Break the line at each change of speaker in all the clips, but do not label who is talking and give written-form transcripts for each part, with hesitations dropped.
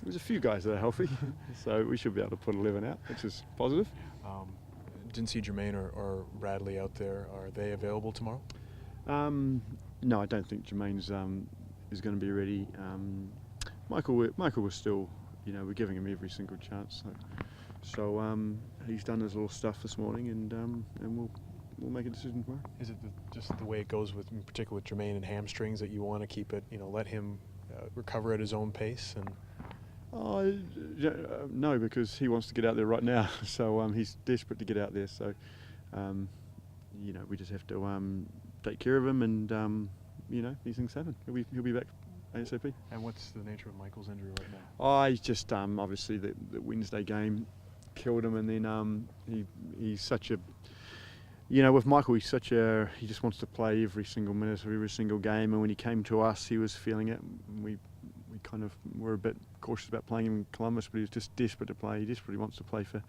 There's a few guys that are healthy, so we should be able to put 11 out, which is positive.
Didn't see Jermaine or Radley out there. Are they available tomorrow?
No, I don't think Jermaine's is going to be ready. Michael was still, we're giving him every single chance. So he's done his little stuff this morning, and we'll make a decision tomorrow.
Is it just the way it goes with, in particular with Jermaine and hamstrings, that you want to keep it, let him recover at his own pace? And
no, because he wants to get out there right now. So he's desperate to get out there. So we just have to take care of him, and these things happen. He'll be back ASAP.
And what's the nature of Michael's injury right now?
He's just obviously the Wednesday game killed him, and then he's such a, with Michael, he just wants to play every single minute of every single game, and when he came to us, he was feeling it. We kind of were a bit cautious about playing him in Columbus, but he was just desperate to play. He desperately wants to play for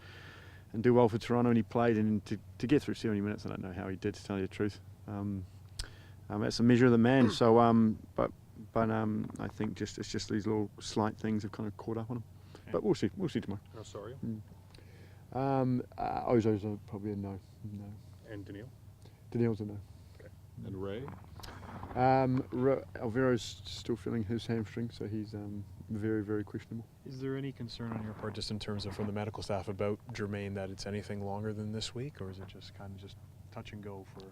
and do well for Toronto, and he played, and to get through 70 minutes, I don't know how he did, to tell you the truth. That's a measure of the man. So, but I think it's just these little slight things have kind of caught up on him. Okay. But we'll see tomorrow.
How sorry?
Ozo's probably a no.
And Daniil?
Daniil's a no.
Okay. And Ray?
Alvaro's still feeling his hamstring, so he's very, very questionable.
Is there any concern on your part, just in terms of from the medical staff, about Jermaine, that it's anything longer than this week, or is it just kind of just touch and go for?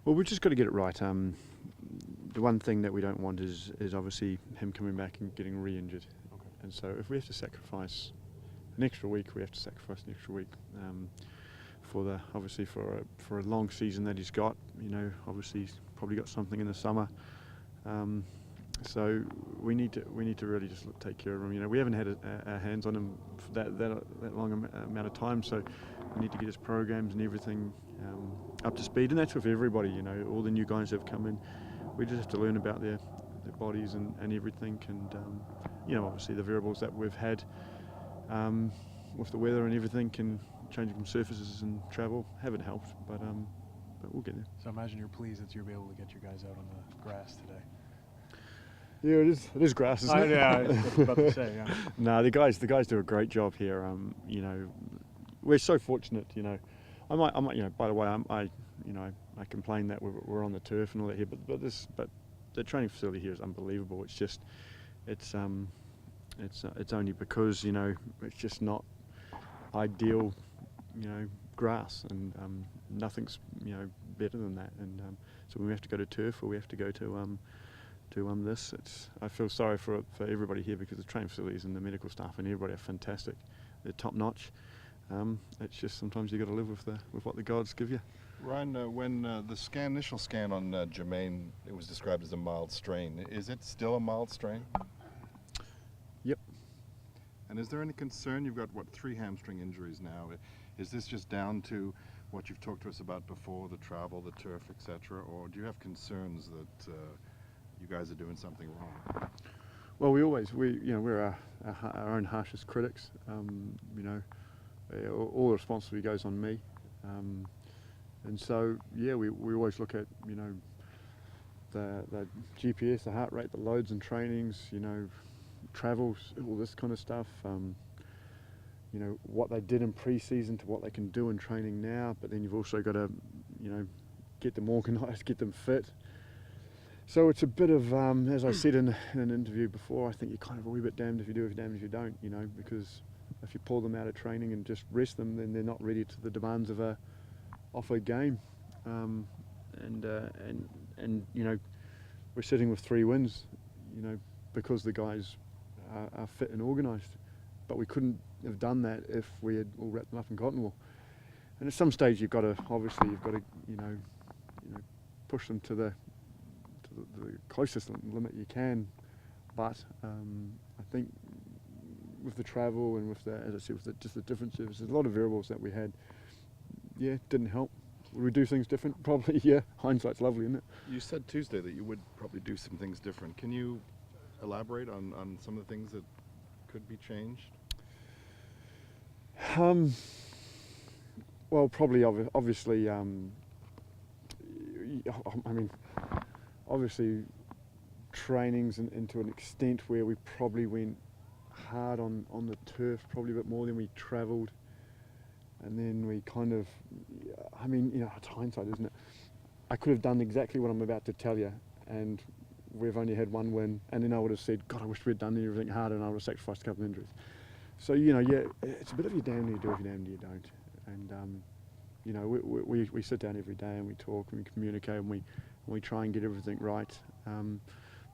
Well, we've just got to get it right. The one thing that we don't want is obviously him coming back and getting re-injured.
Okay.
And so if we have to sacrifice an extra week, we have to sacrifice an extra week for a long season that he's got. Obviously he's probably got something in the summer. So we need to really just take care of him. We haven't had our hands on him for that long amount of time, so we need to get his programs and everything up to speed, and that's with everybody. All the new guys that have come in, we just have to learn about their bodies and everything, and obviously the variables that we've had with the weather and everything, and changing from surfaces and travel haven't helped, but we'll get there.
So I imagine you're pleased that you'll be able to get your guys out on the grass today.
Yeah, it is grass, isn't it?
Yeah, I was about to say, yeah.
No, the guys do a great job here. We're so fortunate. I might. By the way, I complain that we're on the turf and all that here, but the training facility here is unbelievable. It's just, it's only because it's just not ideal, grass, and nothing's better than that. And so when we have to go to turf, or we have to go to this, I feel sorry for everybody here, because the training facilities and the medical staff and everybody are fantastic. They're top notch. It's just sometimes you got to live with what the gods give you.
Ryan, when the initial scan on Jermaine, it was described as a mild strain. Is it still a mild strain?
Yep.
And is there any concern? You've got 3 hamstring injuries now. Is this just down to what you've talked to us about before, the travel, the turf, etc., or do you have concerns that you guys are doing something wrong?
Well, we're our own harshest critics. All the responsibility goes on me, and so we always look at the GPS, the heart rate, the loads and trainings, travels, all this kind of stuff. What they did in pre-season to what they can do in training now, but then you've also got to get them organised, get them fit. So it's a bit of, as I said in an interview before, I think you're kind of a wee bit damned if you do, damned if you don't, because if you pull them out of training and just rest them, then they're not ready to the demands of a game. And we're sitting with 3 wins, because the guys are fit and organised. But we couldn't have done that if we had all wrapped them up in cotton wool. And at some stage you've got to push them to the closest limit you can. But I think with the travel and with as I said, with just the different services, a lot of variables that we had, didn't help. Would we do things different? Probably, yeah. Hindsight's lovely, isn't it?
You said Tuesday that you would probably do some things different. Can you elaborate on some of the things that could be changed?
Well, probably, obviously, obviously trainings and to an extent where we probably went hard on the turf, probably a bit more than we travelled. And then we kind of, I mean, it's hindsight, isn't it? I could have done exactly what I'm about to tell you, and we've only had one win, and then I would have said, God, I wish we'd done everything harder, and I would have sacrificed a couple of injuries. So, it's a bit of you damn you do, if you damn you don't. And, we sit down every day and we talk and we communicate and we try and get everything right.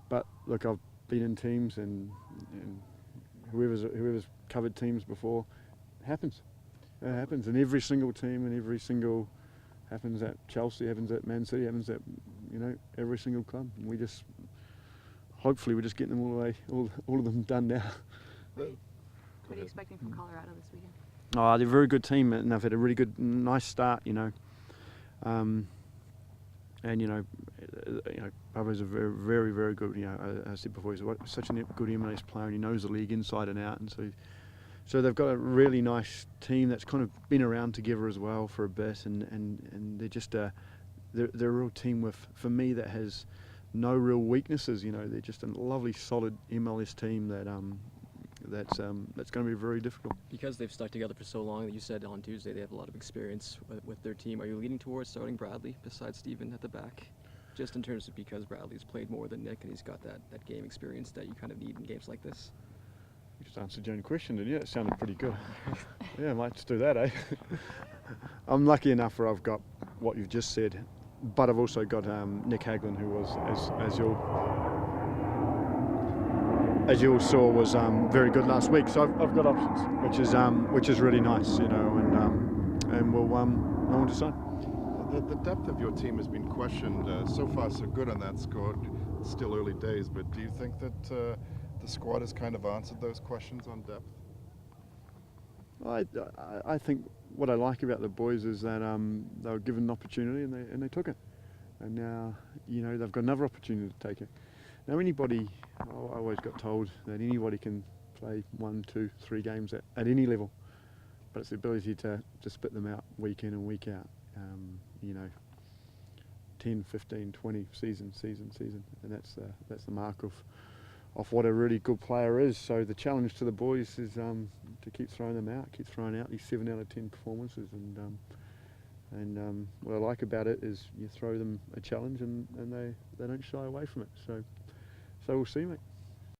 But look, I've been in teams and whoever's covered teams before, it happens. It happens in every single team and every single happens at Chelsea, happens at Man City, happens at every single club. And we just hopefully we're just getting them all the way, all of them done now.
What are you expecting from Colorado this weekend?
Oh, they're a very good team, and they've had a really good, nice start. And Bubba's a very, very, very good. As I said before, he's such a good MLS player, and he knows the league inside and out. And so they've got a really nice team that's kind of been around together as well for a bit, and they're just they're a real team for me that has no real weaknesses. They're just a lovely, solid MLS team that's going to be very difficult.
Because they've stuck together for so long, that you said on Tuesday they have a lot of experience with their team. Are you leaning towards starting Bradley besides Steven at the back? Just in terms of because Bradley's played more than Nick and he's got that game experience that you kind of need in games like this?
You just answered your own question, didn't you? It sounded pretty good. Yeah, I might just do that, eh? I'm lucky enough where I've got what you've just said, but I've also got Nick Haglund, who was, as you all saw, was very good last week. So I've got options, which is really nice, and we'll decide.
The depth of your team has been questioned. So far, so good on that score. It's still early days, but do you think that the squad has kind of answered those questions on depth?
I think what I like about the boys is that they were given an opportunity and they took it, and now they've got another opportunity to take it. Now I always got told that anybody can play 1, 2, 3 games at any level, but it's the ability to spit them out week in and week out. 10, 15, 20 season, and that's the mark of what a really good player is. So the challenge to the boys is to keep throwing them out, keep throwing out these 7 out of 10 performances, and what I like about it is you throw them a challenge and they don't shy away from it. So we'll see, mate.